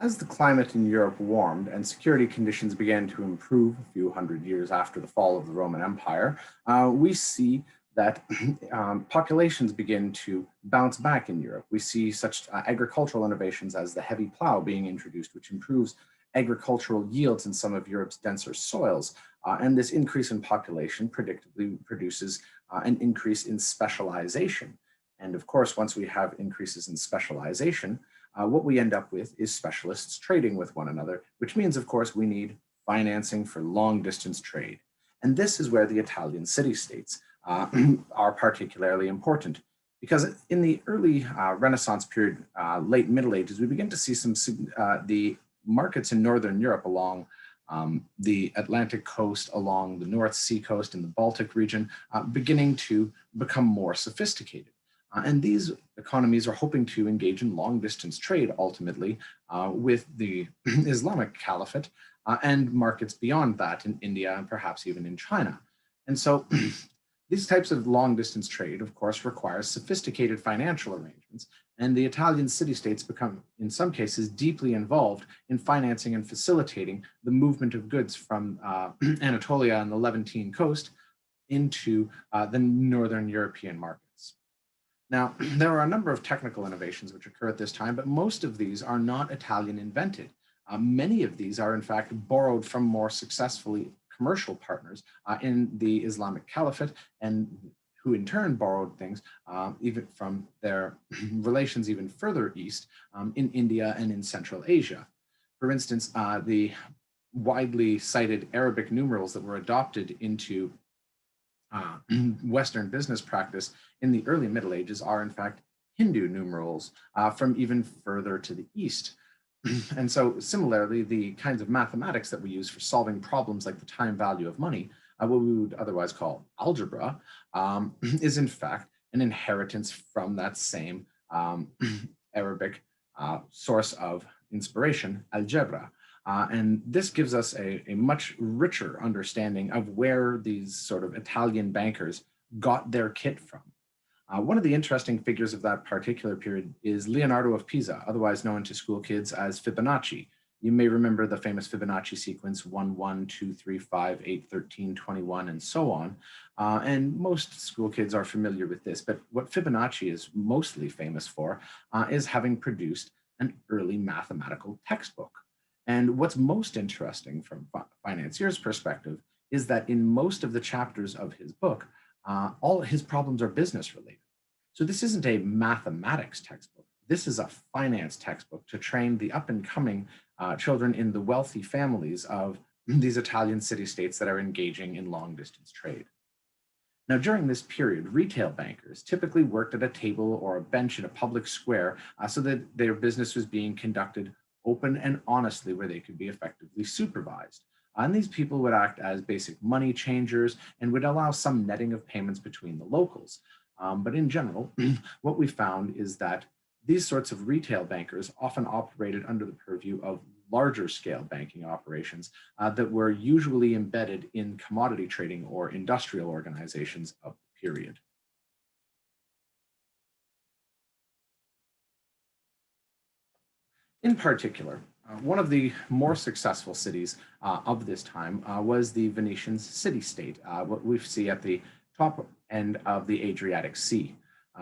As the climate in Europe warmed and security conditions began to improve a few hundred years after the fall of the Roman Empire, we see that populations begin to bounce back in Europe. We see such agricultural innovations as the heavy plow being introduced, which improves agricultural yields in some of Europe's denser soils. And this increase in population predictably produces an increase in specialization. And of course, once we have increases in specialization, what we end up with is specialists trading with one another, which means, of course, we need financing for long distance trade. And this is where the Italian city-states are particularly important, because in the early Renaissance period, late Middle Ages, we begin to see the markets in Northern Europe along the Atlantic coast, along the North Sea coast, in the Baltic region, beginning to become more sophisticated. And these economies are hoping to engage in long distance trade ultimately with the Islamic Caliphate and markets beyond that in India and perhaps even in China. And so these types of long distance trade, of course, requires sophisticated financial arrangements. And the Italian city-states become, in some cases, deeply involved in financing and facilitating the movement of goods from Anatolia and the Levantine coast into the Northern European markets. Now, there are a number of technical innovations which occur at this time, but most of these are not Italian invented. Many of these are, in fact, borrowed from more successfully commercial partners in the Islamic Caliphate, and who in turn borrowed things even from their relations even further east in India and in Central Asia. For instance, the widely cited Arabic numerals that were adopted into Western business practice in the early Middle Ages are in fact Hindu numerals from even further to the east. And so similarly, the kinds of mathematics that we use for solving problems like the time value of money, what we would otherwise call algebra, is in fact an inheritance from that same Arabic source of inspiration, algebra. And this gives us a much richer understanding of where these sort of Italian bankers got their kit from. One of the interesting figures of that particular period is Leonardo of Pisa, otherwise known to school kids as Fibonacci. You may remember the famous Fibonacci sequence 1, 1, 2, 3, 5, 8, 13, 21, and so on. And most school kids are familiar with this, but what Fibonacci is mostly famous for is having produced an early mathematical textbook. And what's most interesting from a financier's perspective is that in most of the chapters of his book, all his problems are business related. So this isn't a mathematics textbook. This is a finance textbook to train the up and coming children in the wealthy families of these Italian city-states that are engaging in long distance trade. Now, during this period, retail bankers typically worked at a table or a bench in a public square so that their business was being conducted open and honestly, where they could be effectively supervised. And these people would act as basic money changers and would allow some netting of payments between the locals. But in general, what we found is that these sorts of retail bankers often operated under the purview of larger scale banking operations that were usually embedded in commodity trading or industrial organizations of the period. In particular, one of the more successful cities of this time was the Venetian city-state, what we see at the top end of the Adriatic Sea.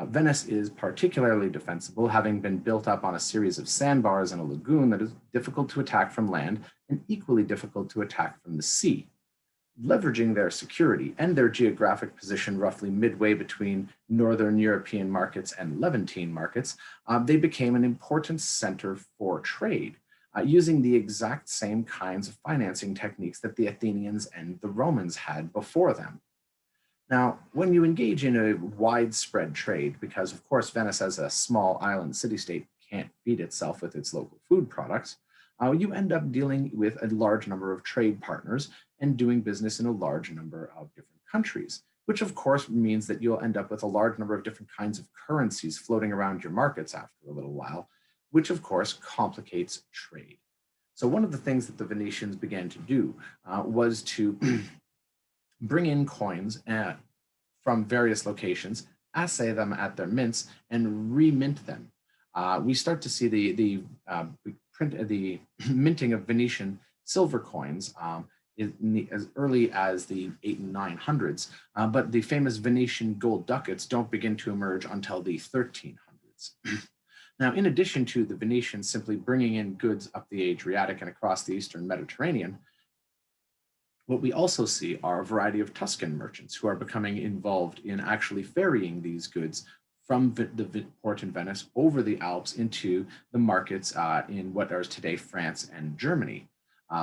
Venice is particularly defensible, having been built up on a series of sandbars and a lagoon that is difficult to attack from land and equally difficult to attack from the sea. Leveraging their security and their geographic position roughly midway between Northern European markets and Levantine markets, they became an important center for trade, using the exact same kinds of financing techniques that the Athenians and the Romans had before them. Now, when you engage in a widespread trade, because of course Venice as a small island city-state can't feed itself with its local food products, you end up dealing with a large number of trade partners and doing business in a large number of different countries, which of course means that you'll end up with a large number of different kinds of currencies floating around your markets after a little while, which of course complicates trade. So one of the things that the Venetians began to do was to bring in coins from various locations, assay them at their mints, and remint them. We start to see the the minting of Venetian silver coins as early as the 8 and 900s, but the famous Venetian gold ducats don't begin to emerge until the 1300s. Now, in addition to the Venetians simply bringing in goods up the Adriatic and across the Eastern Mediterranean, what we also see are a variety of Tuscan merchants who are becoming involved in actually ferrying these goods from the port in Venice over the Alps into the markets in what are today France and Germany.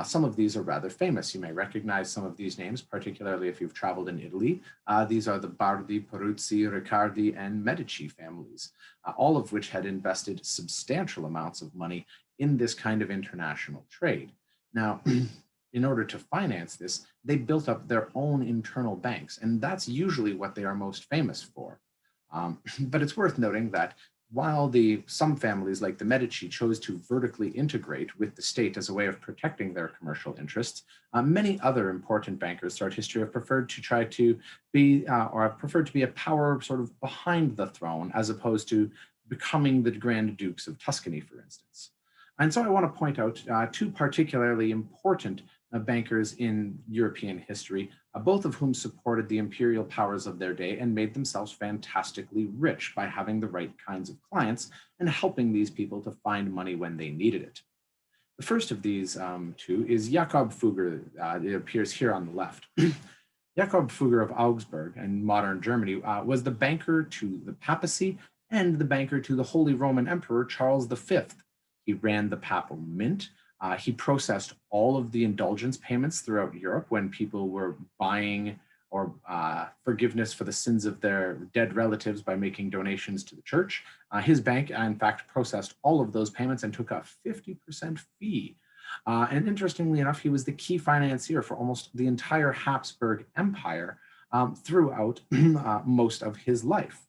Some of these are rather famous. You may recognize some of these names, particularly if you've traveled in Italy. These are the Bardi, Peruzzi, Riccardi, and Medici families, all of which had invested substantial amounts of money in this kind of international trade. Now, in order to finance this, they built up their own internal banks, and that's usually what they are most famous for. But it's worth noting that while some families like the Medici chose to vertically integrate with the state as a way of protecting their commercial interests, many other important bankers throughout history have preferred to try to be, or have preferred to be a power sort of behind the throne as opposed to becoming the Grand Dukes of Tuscany, for instance. And so I want to point out two particularly important bankers in European history, both of whom supported the imperial powers of their day and made themselves fantastically rich by having the right kinds of clients and helping these people to find money when they needed it. The first of these two is Jakob Fooger. It appears here on the left. Jakob Fooger of Augsburg in modern Germany was the banker to the papacy and the banker to the Holy Roman Emperor Charles V. He ran the papal mint. He processed all of the indulgence payments throughout Europe when people were buying or forgiveness for the sins of their dead relatives by making donations to the church. His bank, in fact, processed all of those payments and took a 50% fee. And interestingly enough, he was the key financier for almost the entire Habsburg Empire throughout most of his life.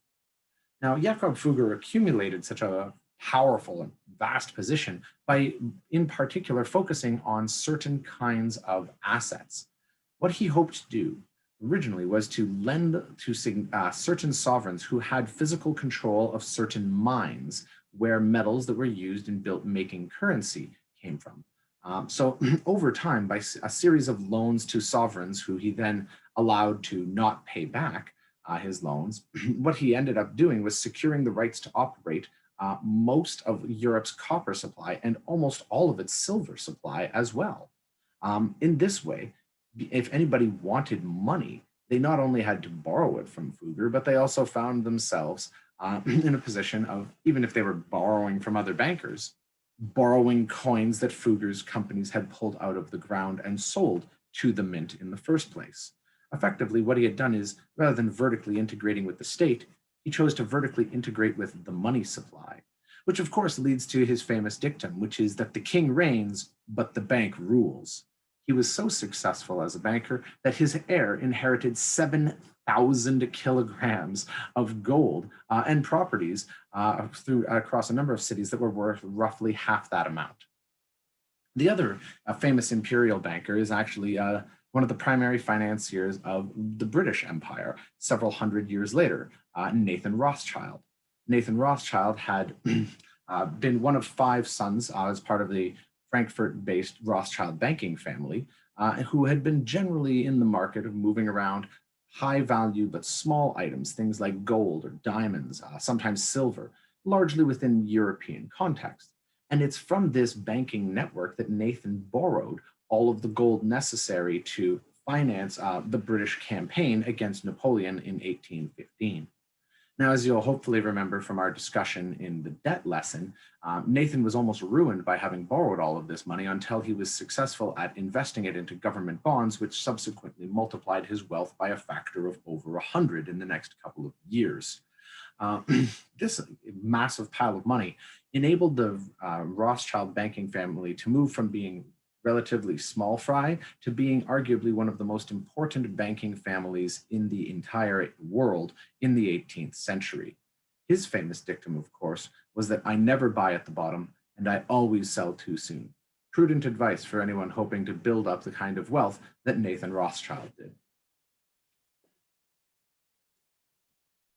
Now, Jakob Fooger accumulated such a powerful and vast position by, in particular, focusing on certain kinds of assets. What he hoped to do originally was to lend to certain sovereigns who had physical control of certain mines where metals that were used in making currency came from. So over time, by a series of loans to sovereigns who he then allowed to not pay back his loans, what he ended up doing was securing the rights to operate most of Europe's copper supply and almost all of its silver supply as well. In this way, if anybody wanted money, they not only had to borrow it from Fugger, but they also found themselves in a position of, even if they were borrowing from other bankers, borrowing coins that Fugger's companies had pulled out of the ground and sold to the mint in the first place. Effectively, what he had done is, rather than vertically integrating with the state, he chose to vertically integrate with the money supply, which of course leads to his famous dictum, which is that the king reigns, but the bank rules. He was so successful as a banker that his heir inherited 7,000 kilograms of gold and properties across a number of cities that were worth roughly half that amount. The other famous imperial banker is actually one of the primary financiers of the British Empire several hundred years later, Nathan Rothschild. Nathan Rothschild had been one of 5 sons as part of the Frankfurt-based Rothschild banking family, who had been generally in the market of moving around high value but small items, things like gold or diamonds, sometimes silver, largely within European context. And it's from this banking network that Nathan borrowed all of the gold necessary to finance the British campaign against Napoleon in 1815. Now, as you'll hopefully remember from our discussion in the debt lesson, Nathan was almost ruined by having borrowed all of this money until he was successful at investing it into government bonds, which subsequently multiplied his wealth by a factor of over 100 in the next couple of years. This massive pile of money enabled the Rothschild banking family to move from being relatively small fry to being arguably one of the most important banking families in the entire world in the 18th century. His famous dictum, of course, was that I never buy at the bottom and I always sell too soon. Prudent advice for anyone hoping to build up the kind of wealth that Nathan Rothschild did.